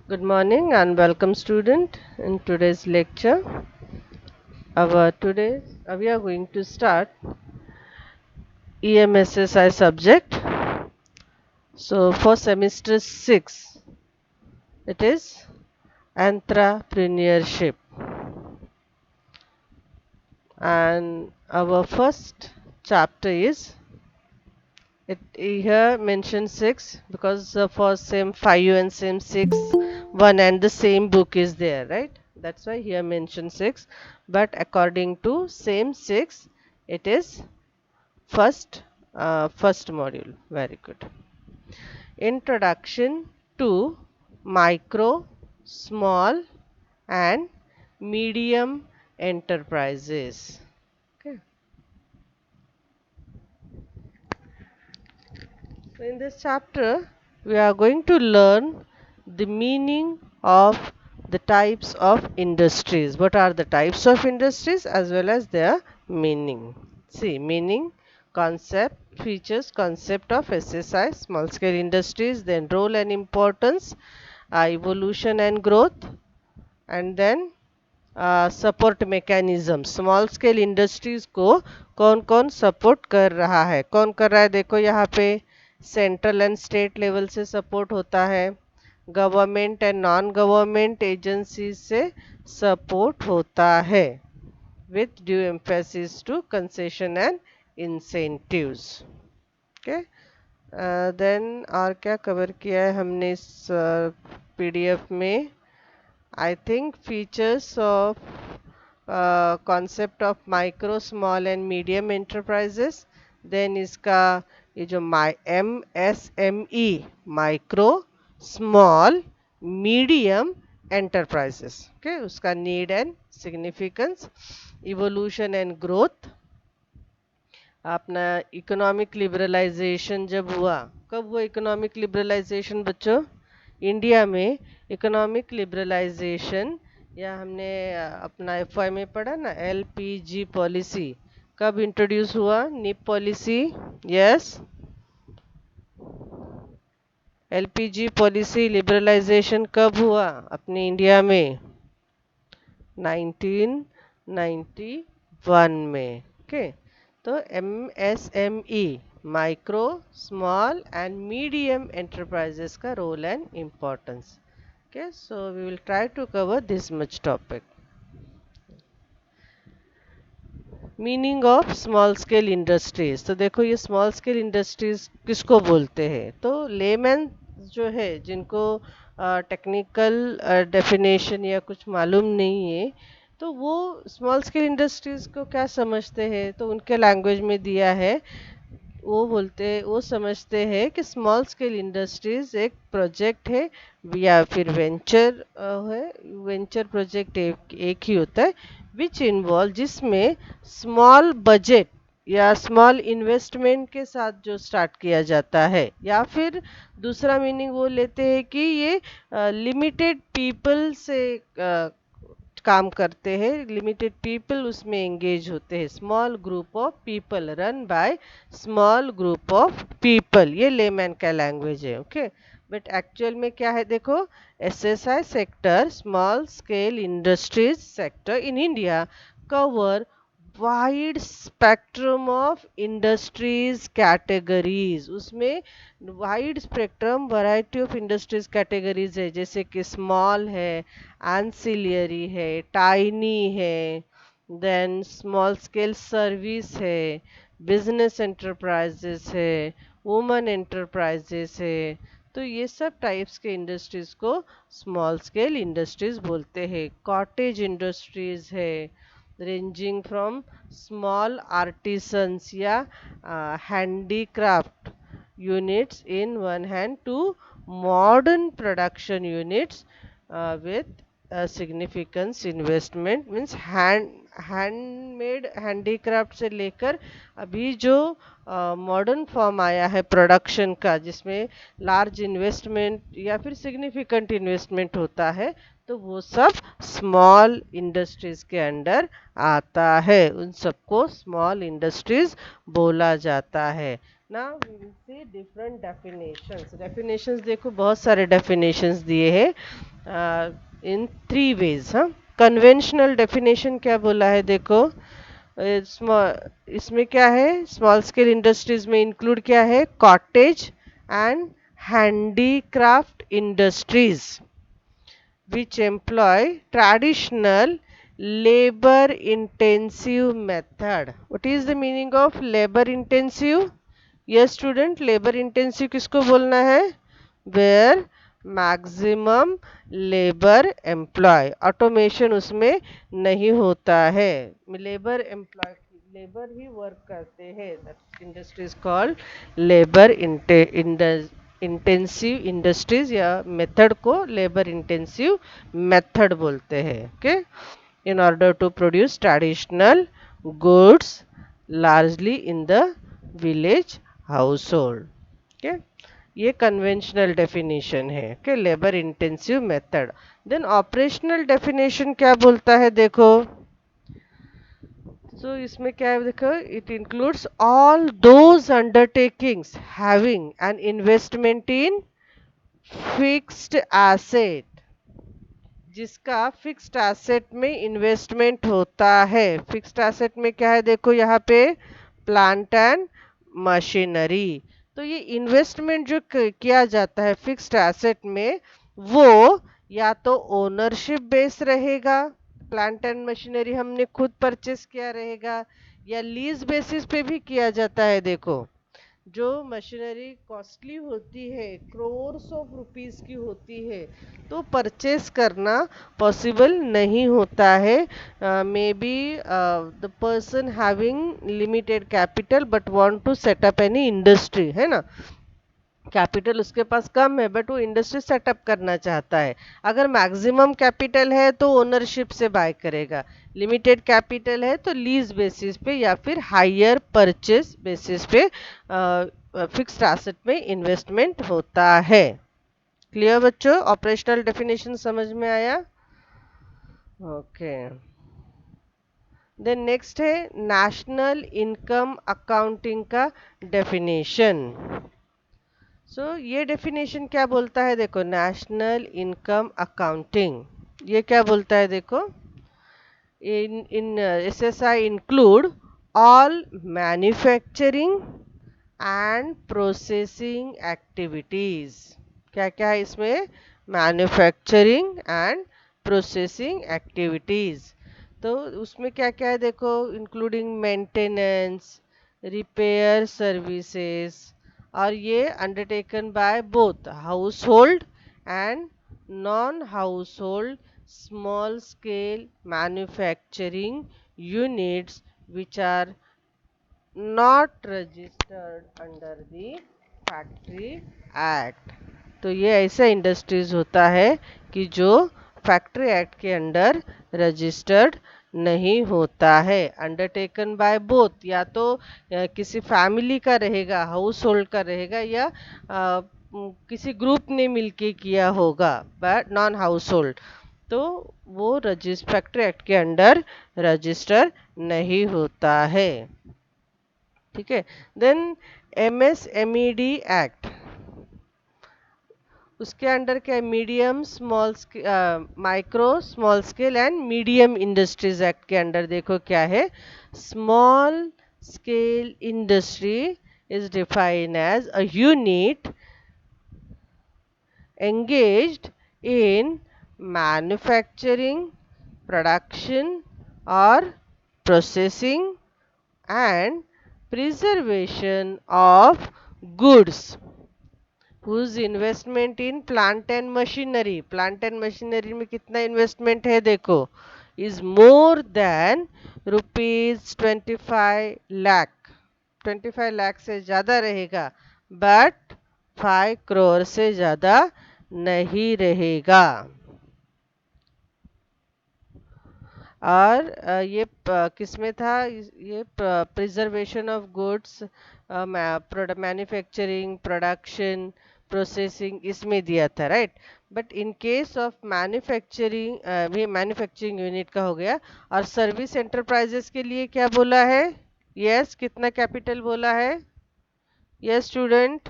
Good morning and welcome student in today's lecture. We are going to start EMSSI subject. So for semester 6 it is entrepreneurship, and our first chapter is it here mentioned 6 because for same 5 and same 6 one and the same book is there, right? That's why here mentioned 6, but according to same 6 it is first module. Very good. Introduction to micro, small and medium enterprises. Okay. So in this chapter, we are going to learn the meaning of the types of industries. What are the types of industries as well as their meaning? See, meaning, concept, features, concept of SSI, small scale industries, then role and importance, evolution and growth, and then support mechanism small scale industries को कौन कौन support कर रहा है, कौन कर रहा है? देखो यहाँ पे सेंट्रल एंड स्टेट लेवल से सपोर्ट होता है, government and non government agencies से सपोर्ट होता है with due emphasis to concession and incentives. Okay, then और क्या कवर किया है हमने इस पीडीएफ में? I think features of concept of micro, small and medium enterprises. Then इसका ये जो MSME micro, small, medium enterprises. Okay, उसका need and significance, evolution and growth. अपना इकोनॉमिक लिबरलाइजेशन जब हुआ, कब हुआ इकोनॉमिक लिबरलाइजेशन बच्चों? इंडिया में इकोनॉमिक लिबरलाइजेशन, या हमने अपना एफवाई में पढ़ा ना, एलपीजी पॉलिसी कब इंट्रोड्यूस हुआ? NEP policy. Yes, LPG policy liberalisation कब हुआ अपने इंडिया में? 1991 में. ओके, तो MSME micro, small and medium enterprises का role and importance. Okay, so we will try to cover this much topic. Meaning of small scale industries. तो देखो ये स्मॉल स्केल इंडस्ट्रीज किसको बोलते हैं? तो लेमैन जो है, जिनको टेक्निकल डेफिनेशन या कुछ मालूम नहीं है, तो वो स्मॉल स्केल इंडस्ट्रीज को क्या समझते हैं? तो उनके लैंग्वेज में दिया है, वो समझते हैं कि स्मॉल स्केल इंडस्ट्रीज एक प्रोजेक्ट है या फिर वेंचर है. वेंचर प्रोजेक्ट एक ही होता है विच इन्वॉल्व, जिसमें स्मॉल बजट या स्मॉल इन्वेस्टमेंट के साथ जो स्टार्ट किया जाता है, या फिर दूसरा मीनिंग वो लेते हैं कि ये लिमिटेड पीपल से काम करते हैं, लिमिटेड पीपल उसमें एंगेज होते हैं. Small group of people, run by small group of people, ये लेमैन का लैंग्वेज है. ओके, बट एक्चुअल में क्या है? देखो, SSI sector, small scale industries sector in India cover wide spectrum of industries categories. उसमें wide spectrum variety of industries categories है, जैसे कि स्मॉल है, एंसिलियरी है, टाइनी है, देन स्मॉल स्केल सर्विस है, बिजनेस एंटरप्राइजेस है, वुमन एंटरप्राइजेस है. तो ये सब टाइप्स के इंडस्ट्रीज को स्मॉल स्केल इंडस्ट्रीज बोलते हैं. कॉटेज इंडस्ट्रीज है, रेंजिंग फ्रॉम स्मॉल आर्टिसंस या handicraft units in one hand to modern production units with significance investment. Means handmade handicraft से लेकर अभी जो मॉडर्न फॉर्म आया है प्रोडक्शन का, जिसमें लार्ज इन्वेस्टमेंट या फिर सिग्निफिकेंट इन्वेस्टमेंट होता है, तो वो सब स्मॉल इंडस्ट्रीज के अंडर आता है. उन सबको स्मॉल इंडस्ट्रीज बोला जाता है. ना we will see different definitions. Definitions देखो, बहुत सारे डेफिनेशंस दिए हैं. In three ways. हाँ, कन्वेंशनल डेफिनेशन क्या बोला है देखो, इसमें क्या है, स्मॉल स्केल इंडस्ट्रीज में इंक्लूड क्या है, cottage and handicraft industries which employ traditional labor intensive method. What is the meaning of labor intensive? Yes student, labor intensive किसको बोलना है, where maximum labor employ, automation उसमें नहीं होता है, labor employ, लेबर ही वर्क करते हैं, that industry is called labor intensive industries, या मेथड को लेबर इंटेंसिव मेथड बोलते हैं। Okay, in order to produce traditional goods largely in the village household. Okay, ये कन्वेंशनल डेफिनेशन है। Okay, labour intensive method. Then operational definition क्या बोलता है देखो, इसमें क्या है देखो, it includes all those undertakings having an investment in fixed asset, जिसका फिक्स्ड एसेट में इन्वेस्टमेंट होता है। फिक्स्ड एसेट में क्या है देखो, यहाँ पे प्लांट एंड मशीनरी। तो ये इन्वेस्टमेंट जो किया जाता है फिक्स्ड एसेट में, वो या तो ओनरशिप बेस रहेगा, प्लांट एंड मशीनरी हमने खुद परचेस किया रहेगा, या लीज बेसिस पे भी किया जाता है। देखो, जो मशीनरी कॉस्टली होती है, क्रोर्स ऑफ रुपीस की होती है, तो परचेस करना पॉसिबल नहीं होता है। Maybe the person having limited capital but want to set up any industry, है ना, कैपिटल उसके पास कम है बट वो इंडस्ट्री सेटअप करना चाहता है। अगर मैक्सिमम कैपिटल है तो ओनरशिप से बाय करेगा, लिमिटेड कैपिटल है तो लीज बेसिस पे या फिर हायर परचेस बेसिस पे फिक्स्ड एसेट में इन्वेस्टमेंट होता है। क्लियर बच्चों, ऑपरेशनल डेफिनेशन समझ में आया? ओके, देन नेक्स्ट है नेशनल इनकम अकाउंटिंग का डेफिनेशन। ये डेफिनेशन क्या बोलता है देखो, नेशनल इनकम अकाउंटिंग ये क्या बोलता है देखो, in SSI include all manufacturing and processing activities। क्या क्या है इसमें, मैन्युफैक्चरिंग एंड प्रोसेसिंग एक्टिविटीज। तो उसमें क्या क्या है देखो, इंक्लूडिंग मेंटेनेंस, रिपेयर सर्विसेज, और ये undertaken by both house hold and non house hold small scale manufacturing units which are not registered under the factory act. तो ये ऐसा इंडस्ट्रीज होता है कि जो फैक्ट्री एक्ट के अंडर रजिस्टर्ड नहीं होता है, अंडरटेकन बाय बोथ, या तो किसी फैमिली का रहेगा, हाउस होल्ड का रहेगा, या किसी ग्रुप ने मिलके किया होगा, बट नॉन हाउस होल्ड, तो वो फैक्ट्री एक्ट के अंडर रजिस्टर नहीं होता है। ठीक है, देन MSMED एक्ट, उसके अंडर क्या है, medium small micro small scale and medium industries act के अंडर देखो क्या है, small scale industry is defined as a unit engaged in manufacturing, production or processing and preservation of goods whose investment in plant and machinery में कितना investment है देखो, is more than ₹25 lakh, 25 lakh से ज्यादा रहेगा, बट 5 करोड़ से ज्यादा नहीं रहेगा। और ये किसमें था, ये preservation of goods, manufacturing, production, processing, इसमें दिया था, right. But in case of manufacturing, ये मैन्युफैक्चरिंग यूनिट का हो गया। और सर्विस एंटरप्राइजेस के लिए क्या बोला है, यस कितना कैपिटल बोला है, यस स्टूडेंट,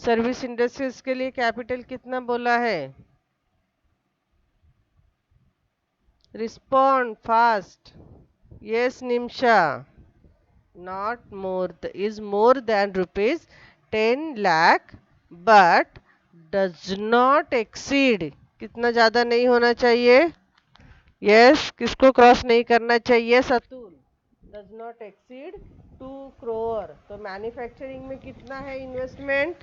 सर्विस इंडस्ट्रीज के लिए कैपिटल कितना बोला है? Respond fast. Yes Nimisha. Not more is more than rupees 10 lakh but does not exceed, कितना ज्यादा नहीं होना चाहिए? यस, किसको क्रॉस नहीं करना चाहिए? Satul. Does not exceed 2 crore। तो मैन्युफैक्चरिंग में कितना है इन्वेस्टमेंट?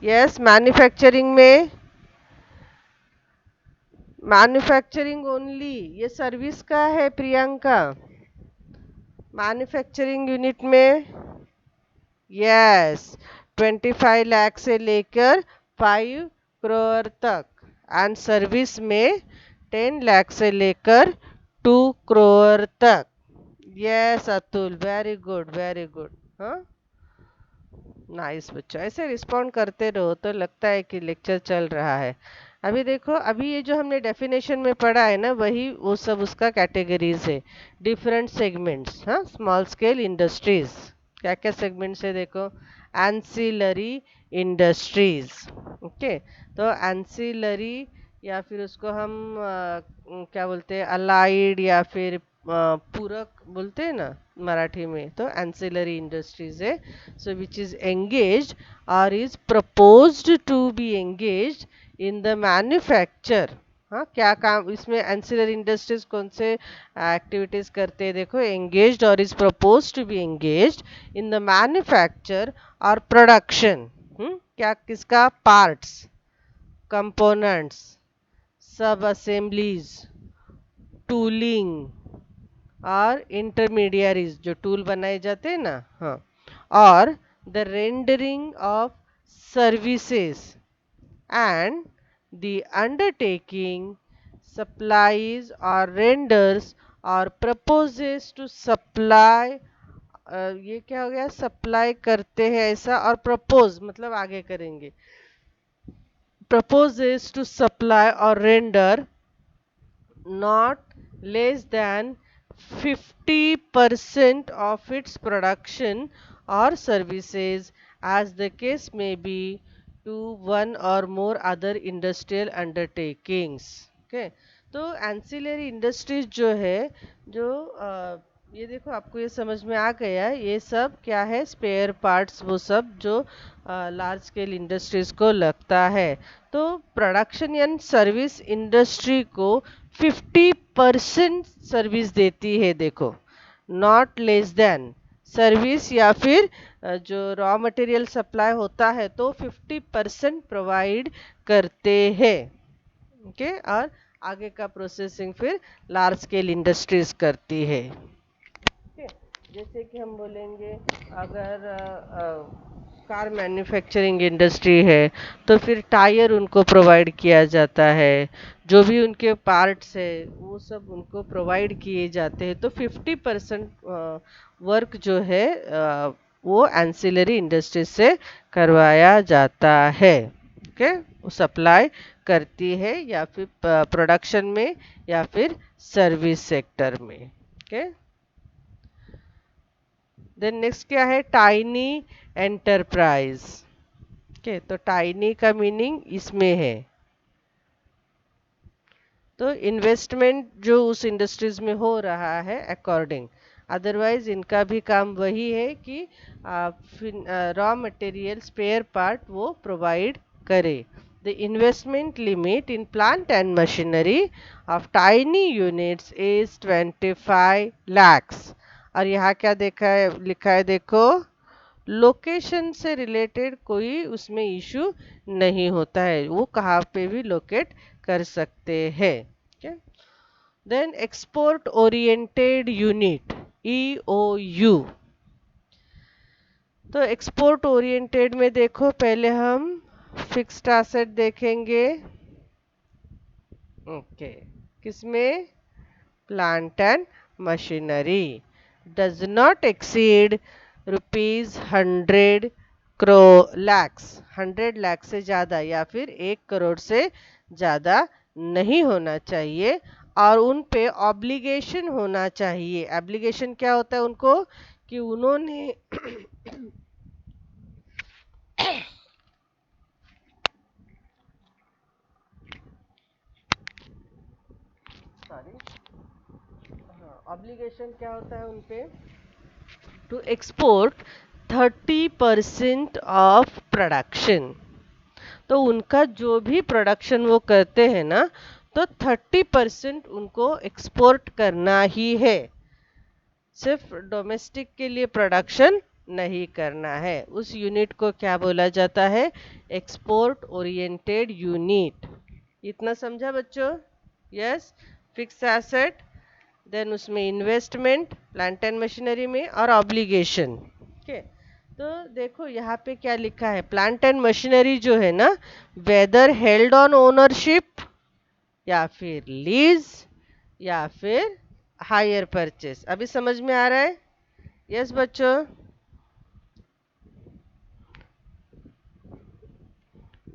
यस, मैन्युफैक्चरिंग में, मैन्युफैक्चरिंग ओनली, ये सर्विस का है प्रियंका। मैन्युफैक्चरिंग यूनिट में यस 25 लाख से लेकर 5 crore तक, एंड सर्विस में 10 लाख से लेकर 2 crore तक। Yes Atul, very good very good. हाँ, नाइस बच्चा, ऐसे रिस्पॉन्ड करते रहो तो लगता है कि लेक्चर चल रहा है। अभी देखो, अभी ये जो हमने डेफिनेशन में पढ़ा है ना, वही वो सब उसका कैटेगरीज है, डिफरेंट सेगमेंट्स। हाँ, स्मॉल स्केल इंडस्ट्रीज, क्या क्या सेगमेंट्स है देखो? Ancillary industries. ओके, तो एंसिलरी या फिर उसको हम क्या बोलते हैं, अलाइड या फिर पूरक बोलते हैं ना मराठी में, तो एंसिलरी इंडस्ट्रीज है। सो विच इज एंगेज्ड और is proposed to be engaged in the manufacture. हाँ, क्या काम इसमें एंसिलरी इंडस्ट्रीज कौन से एक्टिविटीज करते हैं देखो? एंगेज्ड और is proposed to be engaged in the manufacture और प्रोडक्शन। क्या, किसका? Parts, components, sub assemblies, tooling और इंटरमीडियरीज, जो टूल बनाए जाते हैं ना। हाँ, और the rendering of services and the undertaking supplies or renders or proposes to supply। ये क्या हो गया? सप्लाई करते हैं ऐसा, और प्रपोज मतलब आगे करेंगे। proposes to supply or render not less than 50% of its production or services as the case may be to one or more other industrial undertakings। okay, तो एंसिलरी इंडस्ट्रीज जो है, जो ये देखो, आपको ये समझ में आ गया, ये सब क्या है? स्पेयर पार्ट्स, वो सब जो लार्ज स्केल इंडस्ट्रीज को लगता है। तो प्रोडक्शन एंड सर्विस इंडस्ट्री को 50% सर्विस देती है देखो, नॉट लेस देन। सर्विस या फिर जो रॉ मटेरियल सप्लाई होता है तो 50% प्रोवाइड करते हैं। ओके, और आगे का प्रोसेसिंग फिर लार्ज स्केल इंडस्ट्रीज करती है। ओके, जैसे कि हम बोलेंगे, अगर कार मैन्युफैक्चरिंग इंडस्ट्री है तो फिर टायर उनको प्रोवाइड किया जाता है, जो भी उनके पार्ट्स है वो सब उनको प्रोवाइड किए जाते हैं। तो 50% वर्क जो है वो एंसिलरी इंडस्ट्री से करवाया जाता है। ओके, वो सप्लाई करती है या फिर प्रोडक्शन में या फिर सर्विस सेक्टर में। ओके, देन नेक्स्ट क्या है? Tiny enterprise. ओके, तो टाइनी का मीनिंग इसमें है, तो इन्वेस्टमेंट जो उस इंडस्ट्रीज में हो रहा है अकॉर्डिंग। अदरवाइज इनका भी काम वही है कि रॉ मटेरियल स्पेयर पार्ट वो प्रोवाइड करे। The investment limit in plant and machinery of tiny units is 25 lakhs। और यहाँ क्या देखा है, लिखा है देखो, लोकेशन से रिलेटेड कोई उसमें इशू नहीं होता है, वो कहाँ पे भी लोकेट कर सकते हैं। Then export oriented unit, EOU। तो एक्सपोर्ट ओरिएंटेड में देखो, पहले हम फिक्स्ड एसेट देखेंगे। ओके, किसमें? Plant and machinery does not exceed ₹100 lakhs। 100 lakh से ज़्यादा या फिर 1 करोड़ से ज़्यादा नहीं होना चाहिए, और उन पे ऑब्लिगेशन होना चाहिए। एब्लिगेशन क्या होता है उनको? कि उन्होंने ऑब्लिगेशन क्या होता है उनपे? To export 30% of production. तो उनका जो भी प्रोडक्शन वो करते हैं ना, तो 30% उनको एक्सपोर्ट करना ही है, सिर्फ डोमेस्टिक के लिए प्रोडक्शन नहीं करना है। उस यूनिट को क्या बोला जाता है? Export oriented unit. इतना समझा बच्चों? यस। फिक्स एसेट, देन उसमें इन्वेस्टमेंट प्लांट एंड मशीनरी में, और ऑब्लिगेशन। ओके, तो देखो यहाँ पे क्या लिखा है। प्लांट एंड मशीनरी जो है ना, वेदर हेल्ड ऑन ओनरशिप, या फिर लीज, या फिर हायर परचेस। अभी समझ में आ रहा है? यस बच्चों।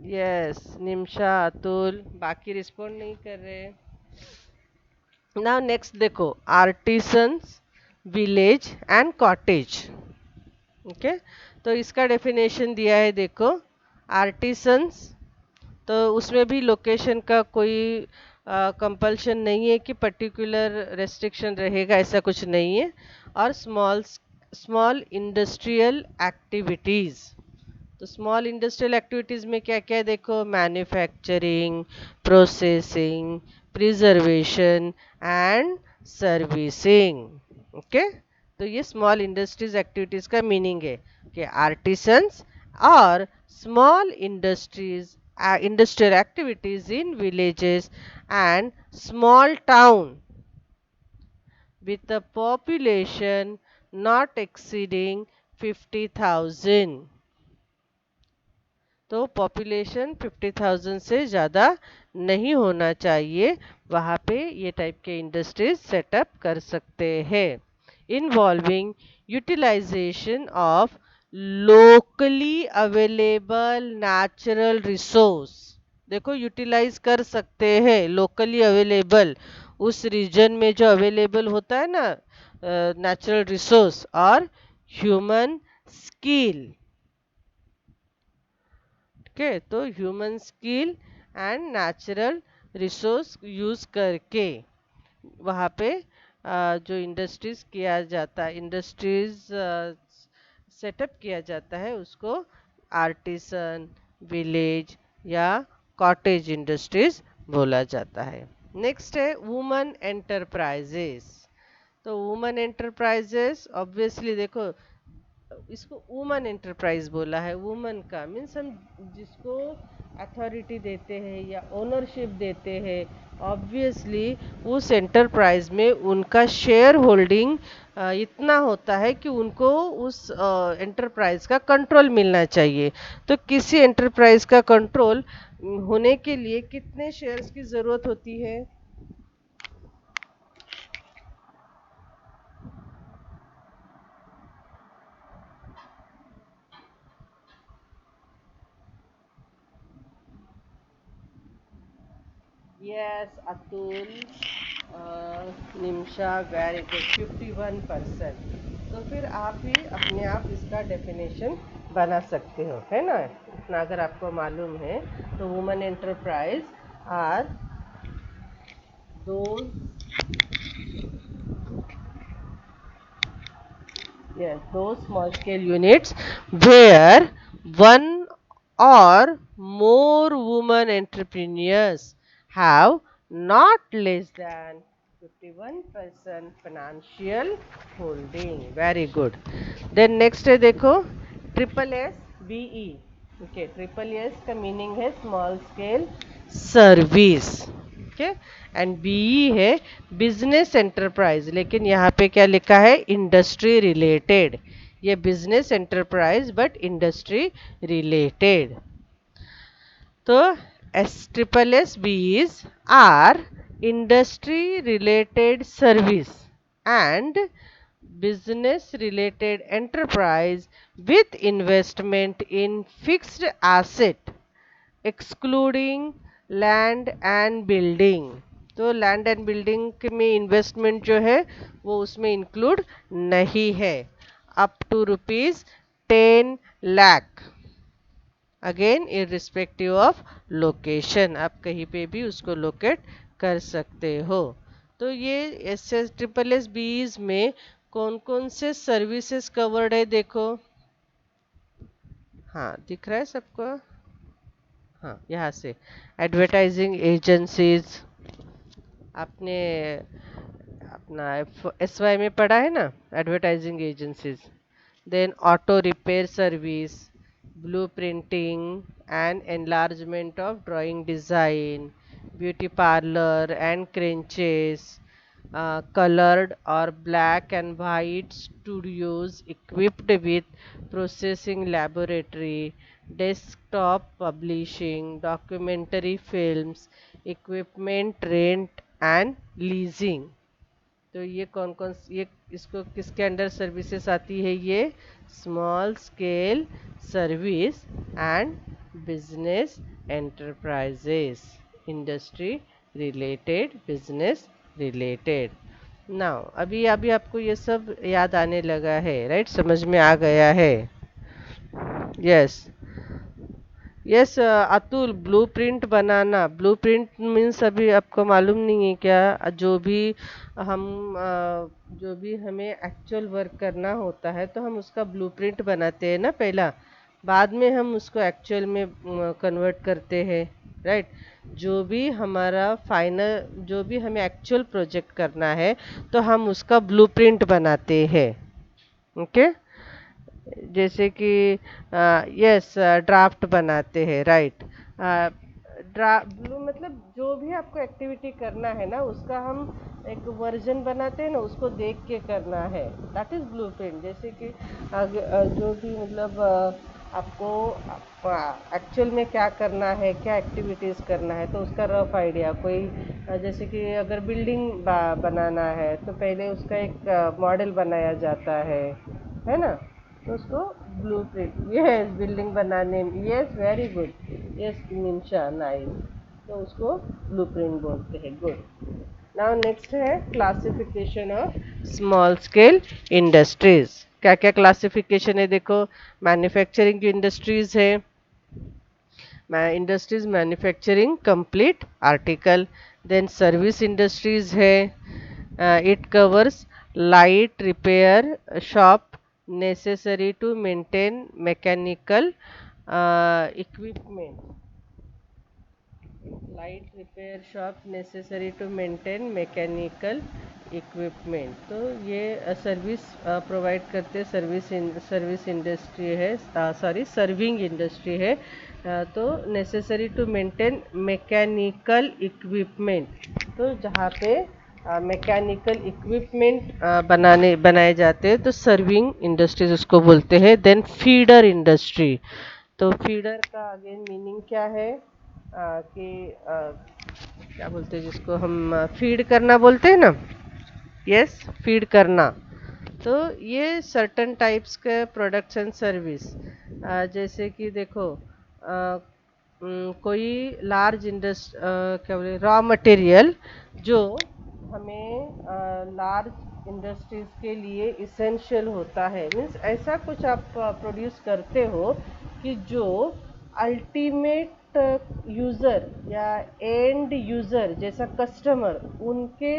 यस निमिषा, अतुल, बाकी रिस्पॉन्ड नहीं कर रहे। नाउ नेक्स्ट देखो, artisans, village and cottage. Okay, तो इसका डेफिनेशन दिया है देखो। आर्टिसंस, तो उसमें भी लोकेशन का कोई कंपल्शन नहीं है कि पर्टिकुलर रेस्ट्रिक्शन रहेगा, ऐसा कुछ नहीं है। और स्मॉल स्मॉल इंडस्ट्रियल एक्टिविटीज़, तो स्मॉल इंडस्ट्रियल एक्टिविटीज़ में क्या क्या है देखो? Manufacturing, processing, preservation and servicing. Okay, तो ये स्मॉल इंडस्ट्रीज एक्टिविटीज़ का मीनिंग है कि आर्टिसंस और small industries industrial activities in villages and small town with a population not exceeding 50,000। तो पॉपुलेशन 50,000 से ज़्यादा नहीं होना चाहिए, वहाँ पे ये टाइप के इंडस्ट्रीज सेटअप कर सकते हैं। Involving utilisation of locally available natural resource. देखो, यूटिलाइज कर सकते हैं लोकली अवेलेबल, उस रीजन में जो अवेलेबल होता है ना नेचुरल रिसोर्स, और ह्यूमन स्किल। ओके, तो human skill and natural resource use करके वहाँ पे जो इंडस्ट्रीज किया जाता है, इंडस्ट्रीज सेटअप किया जाता है, उसको आर्टिसन, विलेज या कॉटेज इंडस्ट्रीज बोला जाता है। नेक्स्ट है वुमन एंटरप्राइजेस। तो वुमन एंटरप्राइजेस ऑब्वियसली देखो, इसको वुमन एंटरप्राइज बोला है। वुमन का मीन्स हम जिसको अथॉरिटी देते हैं या ओनरशिप देते हैं, ऑब्वियसली उस एंटरप्राइज में उनका शेयर होल्डिंग इतना होता है कि उनको उस एंटरप्राइज का कंट्रोल मिलना चाहिए। तो किसी एंटरप्राइज का कंट्रोल होने के लिए कितने शेयर्स की ज़रूरत होती है? Yes Atul, Nimisha, very good, 51%। तो फिर आप ही अपने आप इसका डेफिनेशन बना सकते हो, है ना? इतना अगर आपको मालूम है तो woman enterprise are those, yes, those small scale units where one or more women entrepreneurs have not less than 51% financial holding. Very good. Then next है देखो, triple S B E. Okay, triple S का meaning है small scale service. Okay, and BE है business enterprise, लेकिन यहाँ पे क्या लिखा है? Industry related. ये business enterprise but industry related. तो S triple S BEs are industry related service and business related enterprise with investment in fixed asset excluding land and building। तो लैंड एंड बिल्डिंग में investment जो है वो उसमें include नहीं है। Up to ₹10 lakh, again irrespective of location, आप कहीं पे भी उसको लोकेट कर सकते हो। तो ये SSSSBs में कौन कौन से सर्विसेज कवर्ड है देखो। हाँ दिख रहा है सबको। हाँ यहाँ से एडवर्टाइजिंग एजेंसीज, आपने अपना SY में पढ़ा है ना, advertising agencies. Then auto repair service, blue printing and enlargement of drawing design, beauty parlor and crunches, colored or black and white studios equipped with processing laboratory, desktop publishing, documentary films, equipment rent and leasing। तो ये कौन कौन ये इसको किसके under services आती है, ये small scale service and business enterprises, industry related, business related. Now अभी अभी आपको ये सब याद आने लगा है, राइट, समझ में आ गया है। यस यस अतुल, ब्लूप्रिंट बनाना, ब्लूप्रिंट मीन्स अभी आपको मालूम नहीं है क्या, हम जो भी हमें एक्चुअल वर्क करना होता है तो हम उसका ब्लूप्रिंट बनाते हैं ना पहला, बाद में हम उसको एक्चुअल में कन्वर्ट करते हैं, राइट। जो भी हमारा फाइनल, जो भी हमें एक्चुअल प्रोजेक्ट करना है तो हम उसका ब्लूप्रिंट बनाते हैं, ओके। जैसे कि यस ड्राफ्ट बनाते हैं, राइट। ब्लू मतलब जो भी आपको एक्टिविटी करना है ना उसका हम एक वर्जन बनाते हैं ना, उसको देख के करना है, दैट इज ब्लूप्रिंट। जैसे कि जो भी मतलब आपको एक्चुअल में क्या करना है, क्या एक्टिविटीज़ करना है, तो उसका रफ आइडिया कोई जैसे कि अगर बिल्डिंग बनाना है तो पहले उसका एक मॉडल बनाया जाता है ना, तो उसको ब्लूप्रिंट, यस बिल्डिंग बनाने में, yes very good, yes Nimisha nice, तो उसको ब्लूप्रिंट बोलते हैं, गुड। नाउ नेक्स्ट है classification of small scale industries. क्या क्या क्लासिफिकेशन है देखो, मैन्युफैक्चरिंग की इंडस्ट्रीज है, industries manufacturing complete article. Then service industries है, it covers light repair shop necessary to maintain mechanical equipment, light repair shop necessary to maintain mechanical equipment। तो ये service provide करते, सर्विस इंडस्ट्री है, sorry serving industry है। तो necessary to maintain mechanical equipment, तो जहाँ पे मैकेनिकल इक्विपमेंट बनाए जाते हैं तो सर्विंग इंडस्ट्रीज उसको बोलते हैं। देन फीडर इंडस्ट्री, तो फीडर का अगेन मीनिंग क्या है कि क्या बोलते हैं जिसको हम फीड करना बोलते हैं ना, यस फीड करना। तो ये सर्टन टाइप्स के प्रोडक्ट्स एंड सर्विस, जैसे कि देखो कोई लार्ज क्या बोले रॉ मटेरियल जो हमें लार्ज इंडस्ट्रीज के लिए इसेंशियल होता है, मीन्स ऐसा कुछ आप प्रोड्यूस करते हो कि जो अल्टीमेट यूज़र या एंड यूज़र जैसा कस्टमर उनके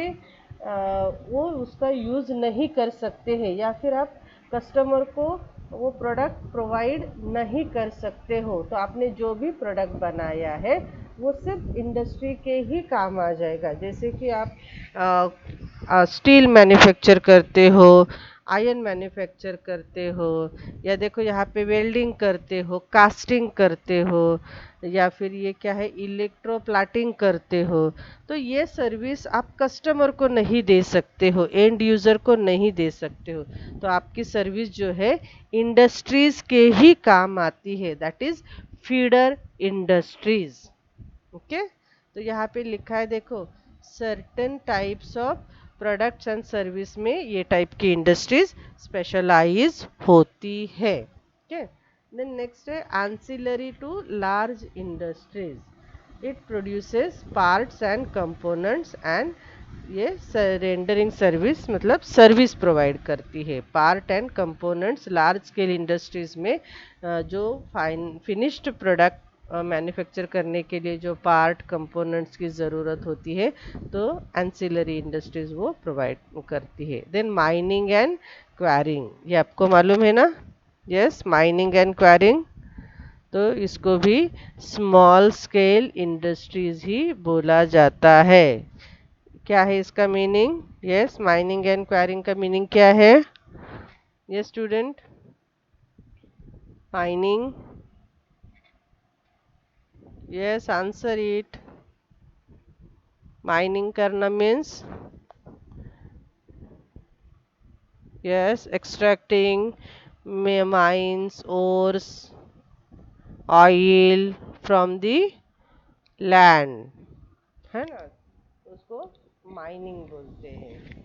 वो उसका यूज़ नहीं कर सकते हैं, या फिर आप कस्टमर को वो प्रोडक्ट प्रोवाइड नहीं कर सकते हो, तो आपने जो भी प्रोडक्ट बनाया है वो सिर्फ इंडस्ट्री के ही काम आ जाएगा। जैसे कि आप स्टील मैन्युफैक्चर करते हो, आयरन मैन्युफैक्चर करते हो, या देखो यहाँ पे वेल्डिंग करते हो, कास्टिंग करते हो, या फिर ये क्या है इलेक्ट्रोप्लाटिंग करते हो, तो ये सर्विस आप कस्टमर को नहीं दे सकते हो, एंड यूज़र को नहीं दे सकते हो, तो आपकी सर्विस जो है इंडस्ट्रीज के ही काम आती है, that is feeder industries, okay. तो यहाँ पे लिखा है देखो, certain types of products and service में ये टाइप की इंडस्ट्रीज स्पेशलाइज होती है, ओके। देन नेक्स्ट है ancillary to large industries, it produces parts and components and ये रेंडरिंग सर्विस मतलब सर्विस प्रोवाइड करती है, part and components large scale industries में जो फिनिश्ड प्रोडक्ट मैन्युफैक्चर करने के लिए जो पार्ट कंपोनेंट्स की ज़रूरत होती है, तो एंसिलरी इंडस्ट्रीज वो प्रोवाइड करती है। देन माइनिंग एंड क्वारिंग, ये आपको मालूम है ना? यस, माइनिंग एंड क्वारिंग, तो इसको भी स्मॉल स्केल इंडस्ट्रीज ही बोला जाता है। क्या है इसका meaning? Yes, mining and quarrying का मीनिंग क्या है? Yes student, mining, yes answer it. Mining करना means yes extracting mines ores oil from the land, है ना? उसको माइनिंग बोलते हैं।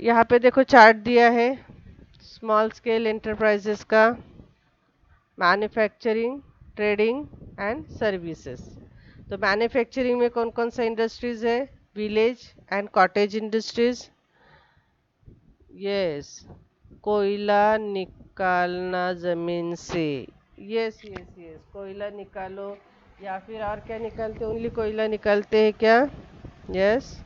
यहाँ पे देखो चार्ट दिया है स्मॉल स्केल एंटरप्राइजेस का, मैन्युफैक्चरिंग, ट्रेडिंग एंड सर्विसेज। तो मैन्युफैक्चरिंग में कौन कौन सा इंडस्ट्रीज है? Village and cottage industries, yes, कोयला निकालना जमीन से, यस यस यस, कोयला निकालो, या फिर और क्या निकालते? ओनली कोयला निकालते हैं क्या? यस,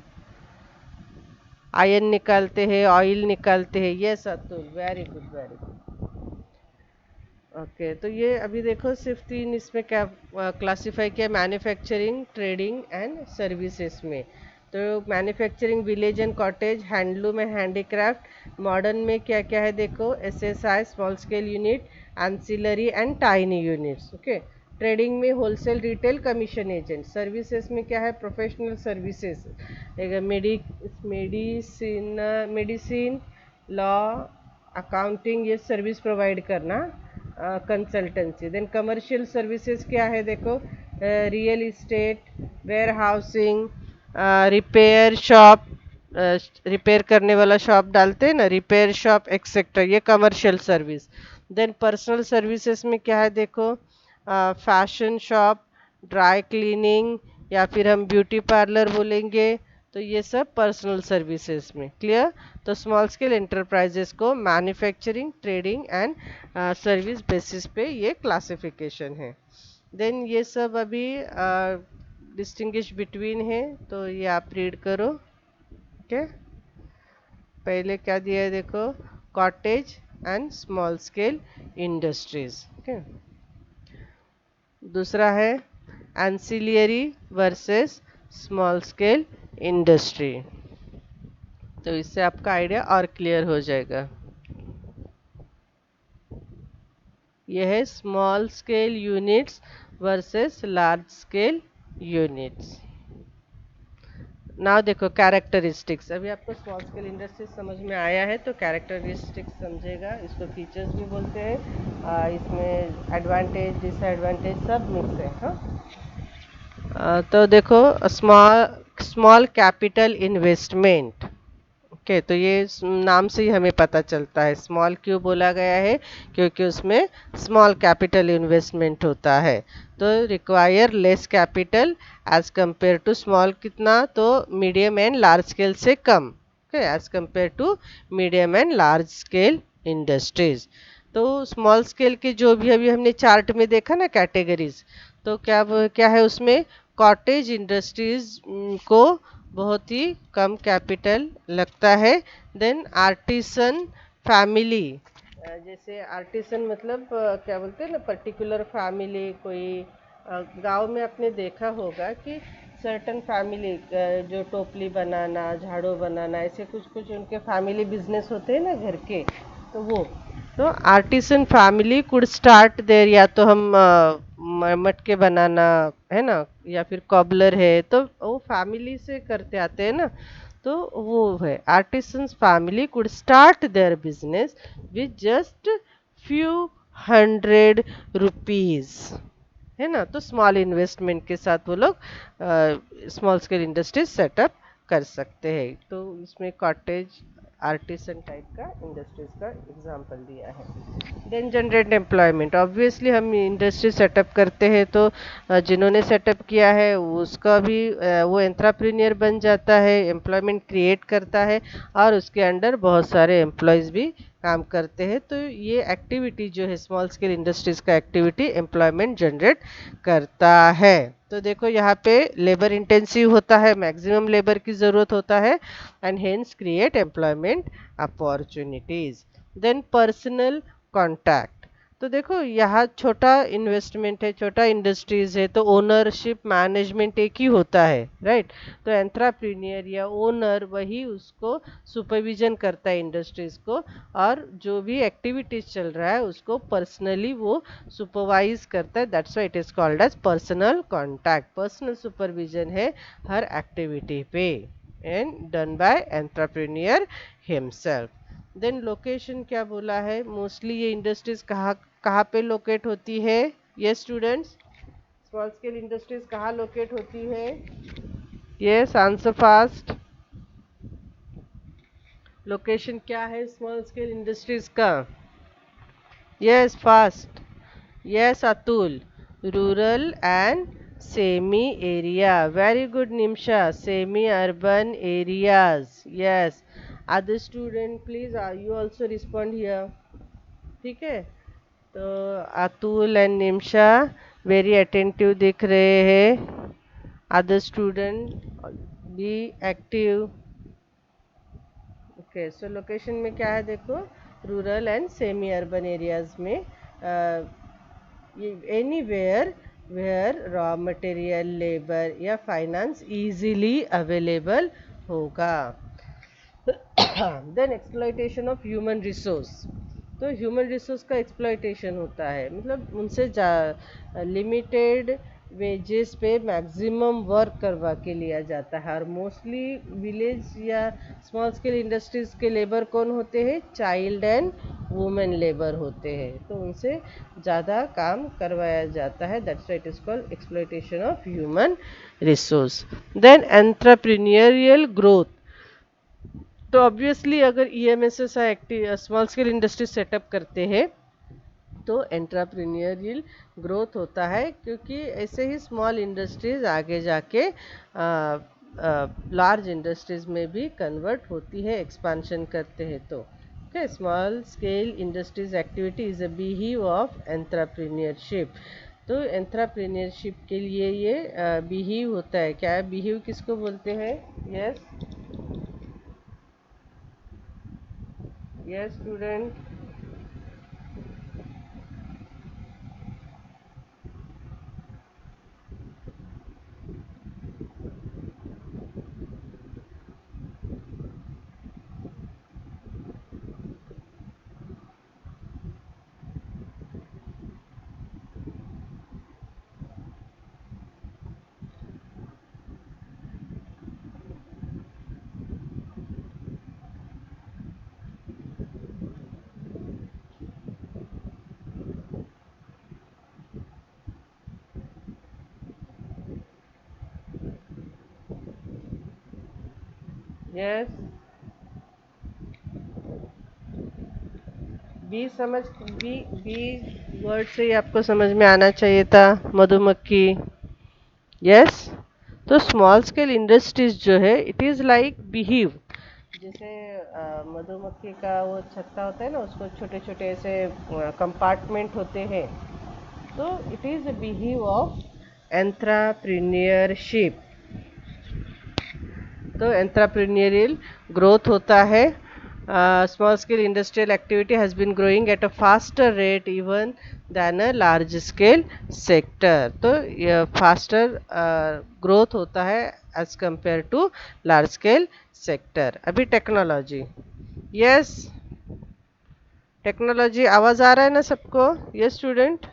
आयरन निकालते हैं, ऑयल निकालते हैं, yes Atul, very good very good. Okay, तो ये अभी देखो सिर्फ तीन इसमें क्या क्लासिफाई किया, मैन्युफैक्चरिंग, ट्रेडिंग एंड सर्विसेज में। तो manufacturing, village and cottage, handloom and handicraft, modern में क्या क्या है देखो, SSI small scale unit, ancillary and tiny units. Okay, trading में wholesale, retail, commission agent. Services में क्या है? Professional services, medicine, medicine, law, accounting, ये सर्विस प्रोवाइड करना, कंसल्टेंसी। देन कमर्शियल सर्विसेज क्या है देखो, real estate, warehousing, repair shop, repair करने वाला शॉप डालते हैं ना, रिपेयर शॉप एक्सेट्रा, ये commercial service. Then personal services में क्या है देखो, फैशन शॉप, ड्राई क्लीनिंग, या फिर हम ब्यूटी पार्लर बोलेंगे, तो ये सब पर्सनल सर्विसेज में। क्लियर? तो स्मॉल स्केल एंटरप्राइजेस को manufacturing, trading and service basis पे ये क्लासिफिकेशन है। देन ये सब अभी डिस्टिंग्विश बिटवीन है, तो ये आप रीड करो। ओके, पहले क्या दिया है देखो, cottage and small scale industries. Okay, दूसरा है ancillary versus small scale industry. तो इससे आपका आइडिया और क्लियर हो जाएगा। यह है small scale units versus large scale units. Now देखो कैरेक्टरिस्टिक्स, अभी आपको स्मॉल स्केल इंडस्ट्रीज समझ में आया है, तो कैरेक्टरिस्टिक्स समझेगा, इसको फीचर्स भी बोलते हैं। इसमें एडवांटेज, डिसएडवांटेज सब मिक्स है। हाँ, तो देखो small small capital investment. Okay, तो ये नाम से ही हमें पता चलता है स्मॉल क्यों बोला गया है, क्योंकि उसमें स्मॉल कैपिटल इन्वेस्टमेंट होता है। तो require less capital as compare to small, कितना? तो मीडियम एंड लार्ज स्केल से कम। Okay, as compare to medium and large scale industries. तो स्मॉल स्केल के जो भी अभी हमने चार्ट में देखा ना कैटेगरीज, तो क्या है उसमें, कॉटेज इंडस्ट्रीज को बहुत ही कम कैपिटल लगता है। देन आर्टिसन फैमिली, जैसे आर्टिसन मतलब क्या बोलते हैं ना, पर्टिकुलर फैमिली, कोई गांव में आपने देखा होगा कि सर्टन फैमिली, जो टोपली बनाना, झाड़ू बनाना, ऐसे कुछ कुछ उनके फैमिली बिजनेस होते हैं ना घर के, तो वो, तो artisan family could start there, या तो हम मटके बनाना है ना, या फिर कॉबलर है, तो वो फैमिली से करते आते हैं ना, तो वो है artisans family could start their business with just few hundred rupees, है ना? तो स्मॉल इन्वेस्टमेंट के साथ वो लोग स्मॉल स्केल इंडस्ट्रीज सेटअप कर सकते हैं। तो इसमें कॉटेज, आर्टिसन टाइप का इंडस्ट्रीज का एग्जांपल दिया है। देन जनरेट एम्प्लॉयमेंट, ऑब्वियसली हम इंडस्ट्री सेटअप करते हैं तो जिन्होंने सेटअप किया है उसका भी वो एंटरप्रेन्योर बन जाता है, एम्प्लॉयमेंट क्रिएट करता है, और उसके अंडर बहुत सारे एम्प्लॉयज़ भी काम करते हैं, तो ये एक्टिविटी जो है स्मॉल स्केल इंडस्ट्रीज का एक्टिविटी एम्प्लॉयमेंट जनरेट करता है। तो देखो यहाँ पे लेबर इंटेंसिव होता है, मैक्सिमम लेबर की ज़रूरत होता है, and hence create employment opportunities. Then personal contact. तो देखो यहाँ छोटा इन्वेस्टमेंट है, छोटा इंडस्ट्रीज है, तो ओनरशिप मैनेजमेंट एक ही होता है, राइट। तो एंट्राप्रीनियर या ओनर वही उसको सुपरविजन करता है इंडस्ट्रीज को, और जो भी एक्टिविटीज चल रहा है उसको पर्सनली वो सुपरवाइज करता है। That's why it is called as personal contact. Personal supervision है हर एक्टिविटी पे, and done by entrepreneur himself. Then location क्या बोला है, मोस्टली ये इंडस्ट्रीज कहाँ कहाँ पे लोकेट होती है? Yes students, small scale industries कहाँ लोकेट होती है? Yes, answer fast. लोकेशन क्या है स्मॉल स्केल इंडस्ट्रीज का? Yes, fast. Yes Atul, rural and semi area. Very good Nimisha, semi urban areas. Yes, other student please you also respond here. ठीक है, तो Atul and Nimisha very attentive दिख रहे हैं। Other student be active. Okay, so location में क्या है देखो, rural and semi urban areas में anywhere where raw material, labour या फाइनेंस इजीली अवेलेबल होगा। Then exploitation of human resource. तो ह्यूमन रिसोर्स का एक्सप्लॉइटेशन होता है, मतलब उनसे लिमिटेड वेजेस पे मैक्सिमम वर्क करवा के लिया जाता है। और मोस्टली विलेज या स्मॉल स्केल इंडस्ट्रीज के लेबर कौन होते हैं? चाइल्ड एंड वुमेन लेबर होते हैं, तो उनसे ज़्यादा काम करवाया जाता है। That's why it is called exploitation of human resource. Then entrepreneurial growth. तो ऑब्वियसली अगर EMSS active small scale industry setup करते हैं तो एंटरप्रेन्योरियल ग्रोथ होता है, क्योंकि ऐसे ही स्मॉल इंडस्ट्रीज आगे जाके लार्ज इंडस्ट्रीज में भी कन्वर्ट होती है, एक्सपांशन करते हैं तो। Okay, small scale industries activity is a beehive of entrepreneurship. तो एंटरप्रेन्योरशिप के लिए ये बिहीव होता है। क्या है बिहीव, किसको बोलते हैं? Yes, yes student. Yes, B समझ, बी बी वर्ड से ही आपको समझ में आना चाहिए था, मधुमक्खी। यस, तो स्मॉल स्केल इंडस्ट्रीज जो है इट इज लाइक बिहीव। जैसे मधुमक्खी का वो छत्ता होता है ना, उसको छोटे छोटे ऐसे कंपार्टमेंट होते हैं, तो it is a beehive of entrepreneurship. तो एंटरप्रेन्योरियल ग्रोथ होता है। Small scale industrial activity has been growing at a faster rate even than a large scale sector. तो ये फास्टर ग्रोथ होता है as compare to large scale sector. अभी technology. Yes, technology, आवाज़ आ रहा है ना सबको? यस स्टूडेंट,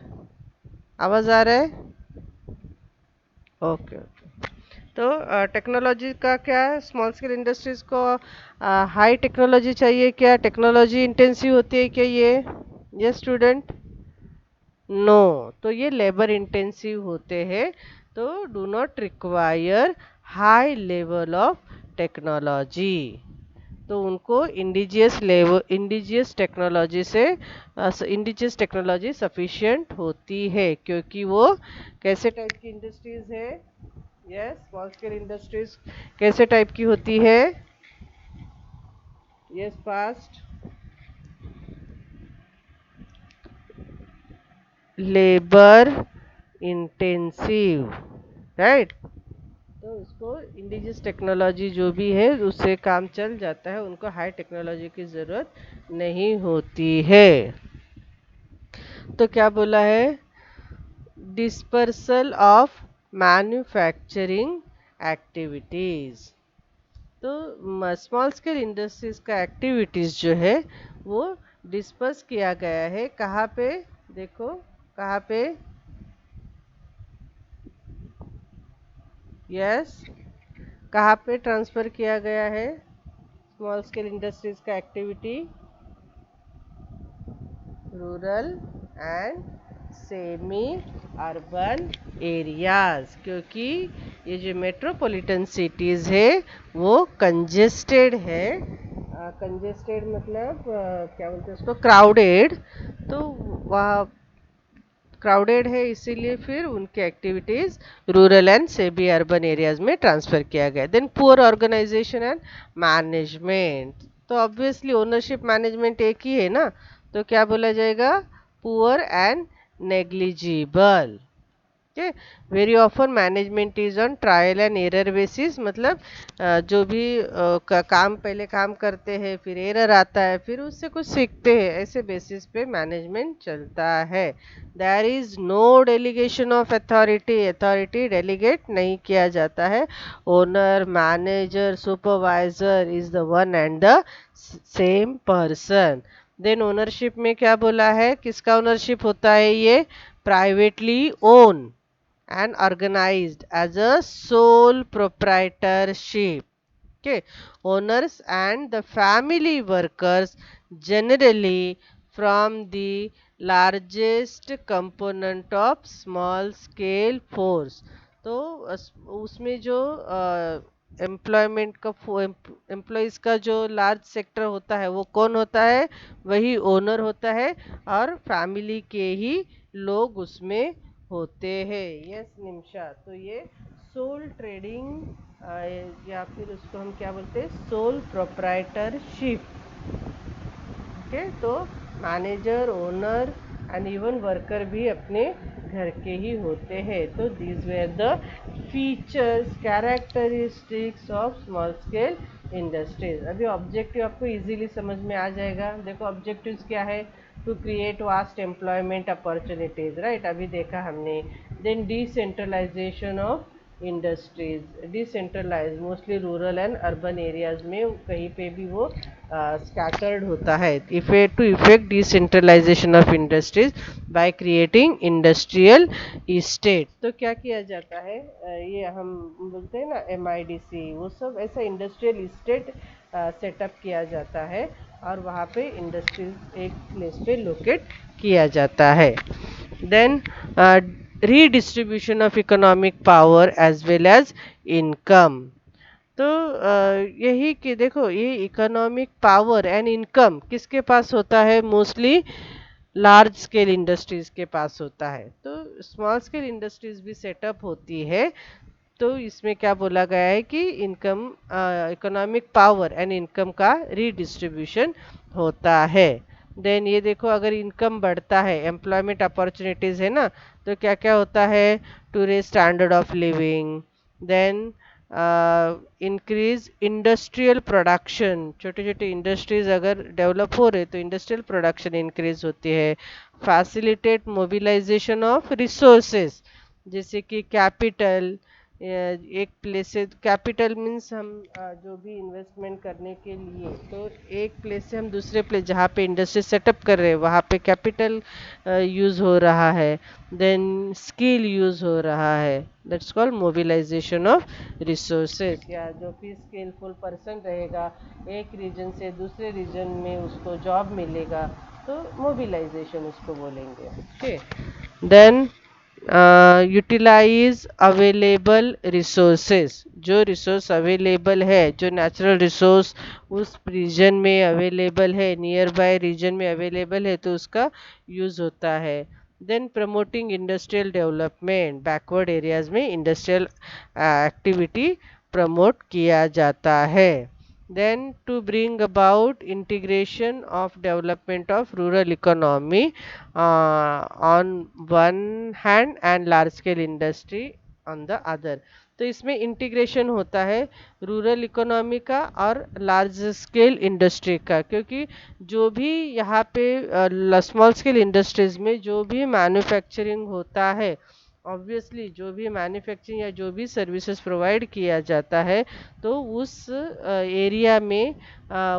आवाज़ आ रहा है? Okay okay. तो टेक्नोलॉजी का क्या है, स्मॉल स्केल इंडस्ट्रीज को हाई टेक्नोलॉजी चाहिए क्या? टेक्नोलॉजी इंटेंसिव होती है क्या ये? ये स्टूडेंट, नो, तो ये लेबर इंटेंसिव होते हैं, तो do not require high level of technology. तो उनको इंडिजियस लेवल, इंडिजियस टेक्नोलॉजी से इंडिजियस टेक्नोलॉजी सफिशिएंट होती है, क्योंकि वो कैसे टाइप की इंडस्ट्रीज है? यस, स्मॉल स्केल इंडस्ट्रीज कैसे टाइप की होती है? Yes, fast. Labour intensive, right. तो उसको इंडिजियस टेक्नोलॉजी जो भी है उससे काम चल जाता है, उनको हाई टेक्नोलॉजी की ज़रूरत नहीं होती है। तो क्या बोला है, डिस्पर्सल ऑफ मैन्युफैक्चरिंग एक्टिविटीज़। तो स्मॉल स्केल इंडस्ट्रीज का एक्टिविटीज़ जो है वो डिस्पर्स किया गया है कहाँ पे, देखो कहाँ पे, यस, कहाँ पे ट्रांसफ़र किया गया है स्मॉल स्केल इंडस्ट्रीज का activity, rural and semi urban areas, क्योंकि ये जो मेट्रोपॉलिटन सिटीज़ है वो कंजेस्टेड है। कंजेस्टेड मतलब क्या बोलते हैं उसको, क्राउडेड। तो वहाँ क्राउडेड है, इसीलिए फिर उनके activities rural and semi urban areas में ट्रांसफ़र किया गया। Then poor organisation and management, तो ऑब्वियसली ओनरशिप मैनेजमेंट एक ही है ना, तो क्या बोला जाएगा, poor and negligible. Okay, very often management is on trial and error basis, मतलब जो भी काम पहले काम करते हैं, फिर एरर आता है, फिर उससे कुछ सीखते हैं, ऐसे बेसिस पे मैनेजमेंट चलता है। There is no delegation of authority, authority delegate नहीं किया जाता है। Owner, manager, supervisor is the one and the same person. Then ownership में क्या बोला है, किसका ओनरशिप होता है, ये privately owned and organized as a sole proprietorship. Okay, owners and the family workers generally from the largest component of small scale force. तो उसमें जो एम्प्लॉयमेंट का एम्प्लॉयज़ का जो लार्ज सेक्टर होता है वो कौन होता है, वही ओनर होता है, और फैमिली के ही लोग उसमें होते हैं। यस निमिषा, तो ये सोल ट्रेडिंग या फिर उसको हम क्या बोलते हैं, सोल प्रोप्राइटरशिप। ओके, तो manager, owner and even worker भी अपने घर के ही होते हैं। तो these were the features, characteristics of small scale industries. अभी ऑब्जेक्टिव आपको इजीली समझ में आ जाएगा। देखो ऑब्जेक्टिव्स क्या है, to create vast employment opportunities, right, अभी देखा हमने। Then decentralisation of industries, decentralise mostly rural and urban areas में कहीं पे भी वो स्कैटर्ड होता है। Effect to effect decentralisation of industries by creating industrial estate. तो क्या किया जाता है, ये हम बोलते हैं ना MIDC, वो सब ऐसा इंडस्ट्रियल इस्टेट सेटअप किया जाता है और वहाँ पे इंडस्ट्रीज एक प्लेस पे लोकेट किया जाता है। Then redistribution of economic power as well as income। तो यही कि देखो ये इकोनॉमिक पावर एंड इनकम किसके पास होता है, मोस्टली लार्ज स्केल इंडस्ट्रीज के पास होता है। तो स्मॉल स्केल इंडस्ट्रीज भी सेटअप होती है, तो इसमें क्या बोला गया है कि income, economic power and income का रीडिस्ट्रीब्यूशन होता है। देन ये देखो अगर इनकम बढ़ता है, एम्प्लॉयमेंट अपॉर्चुनिटीज़ है ना, तो क्या क्या होता है, to raise standard of living, then increase industrial production, छोटे छोटे इंडस्ट्रीज अगर डेवलप हो रहे तो इंडस्ट्रियल प्रोडक्शन इंक्रीज होती है। फैसिलिटेट मोबिलाइजेशन ऑफ रिसोर्सेज, जैसे कि कैपिटल, एक प्लेस से, कैपिटल मीन्स हम जो भी इन्वेस्टमेंट करने के लिए, तो एक प्लेस से हम दूसरे प्लेस जहाँ पे इंडस्ट्री सेटअप कर रहे हैं वहाँ पे कैपिटल यूज़ हो रहा है। देन स्किल यूज़ हो रहा है, that's called mobilisation of resources. या जो भी स्किलफुल पर्सन रहेगा एक रीजन से दूसरे रीजन में उसको जॉब मिलेगा, तो मोबिलाइजेशन उसको बोलेंगे। Okay, then utilise available resources, जो रिसोर्स अवेलेबल है, जो नेचुरल रिसोर्स उस रीजन में अवेलेबल है, नियर बाय रीजन में अवेलेबल है, तो उसका यूज़ होता है। Then promoting industrial development, backward areas में इंडस्ट्रियल एक्टिविटी प्रमोट किया जाता है। then to bring about integration of development of rural economy on one hand and large scale industry on the other. तो इसमें इंटीग्रेशन होता है रूरल इकोनॉमी का और लार्ज स्केल इंडस्ट्री का, क्योंकि जो भी यहाँ पे स्मॉल स्केल इंडस्ट्रीज में जो भी मैन्युफैक्चरिंग होता है, ऑब्वियसली जो भी मैन्युफैक्चरिंग या जो भी सर्विसेज प्रोवाइड किया जाता है, तो उस एरिया में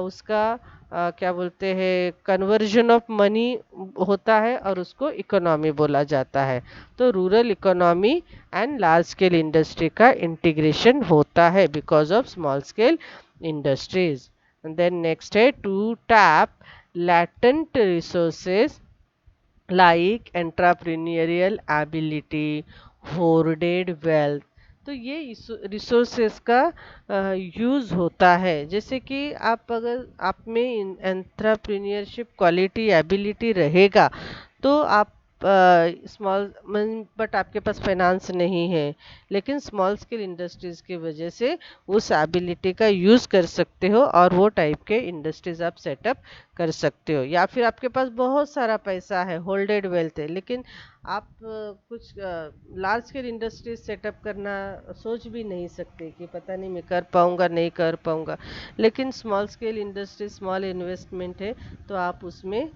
उसका क्या बोलते हैं कन्वर्जन ऑफ मनी होता है और उसको इकोनॉमी बोला जाता है। तो rural economy and large scale industry का इंटीग्रेशन होता है because of small scale industries. Then next है to tap latent resources like entrepreneurial ability, hoarded wealth। तो ये रिसोर्सेस का यूज़ होता है, जैसे कि आप अगर आप में एंटरप्रेन्योरशिप क्वालिटी एबिलिटी रहेगा तो आप स्मॉल बट आपके पास फाइनेंस नहीं है, लेकिन स्मॉल स्केल इंडस्ट्रीज की वजह से उस एबिलिटी का यूज़ कर सकते हो और वो टाइप के इंडस्ट्रीज आप सेटअप कर सकते हो। या फिर आपके पास बहुत सारा पैसा है, होल्डेड वेल्थ है, लेकिन आप कुछ लार्ज स्केल इंडस्ट्रीज सेटअप करना सोच भी नहीं सकते कि पता नहीं मैं कर पाऊंगा नहीं कर पाऊंगा, लेकिन small scale industry small investment है तो आप उसमें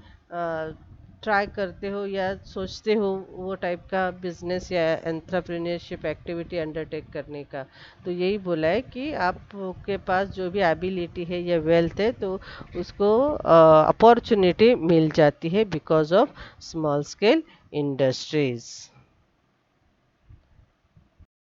ट्राई करते हो या सोचते हो वो टाइप का बिजनेस या एंटरप्रेन्योरशिप एक्टिविटी अंडरटेक करने का। तो यही बोला है कि आपके पास जो भी एबिलिटी है या वेल्थ है तो उसको अपॉर्चुनिटी मिल जाती है because of small scale industries.